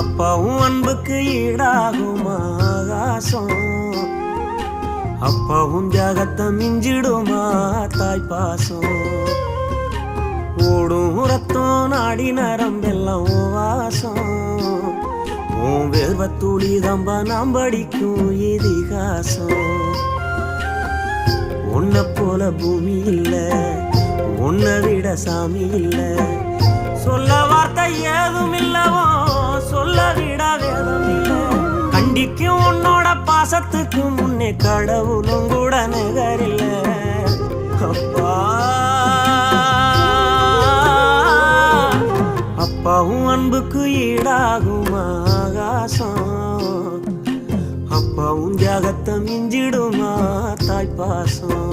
அப்பாவும் அன்புக்கு ஈடாகுமா ஆகாசம், அப்பாவும் தியாகத்தை மிஞ்சிடுமா தாய் பாசம். ஓடும் ரத்தம் நாடி நரம்பெல்லாம் வாசம், உன் வேர்வத்துளி தம்ப நாம் படிக்கும் இதிகாசம். உன்னை போல பூமி இல்ல, உன்னை விட சாமி இல்ல, சொல்ல வார்த்தை ஏதும் இல்லவோ சொல்ல விட வேதம் இல்ல. கண்டிக்கும் உன்னோட பாசத்துக்கு முன்னே கடவுளும் கூட நிகரில்ல. அப்பா அப்பாவும் அன்புக்கு ஈடாகும் ஆகாசம், அப்பாவும் தியாகத்தை மிஞ்சிடுமா தாய் பாசம்.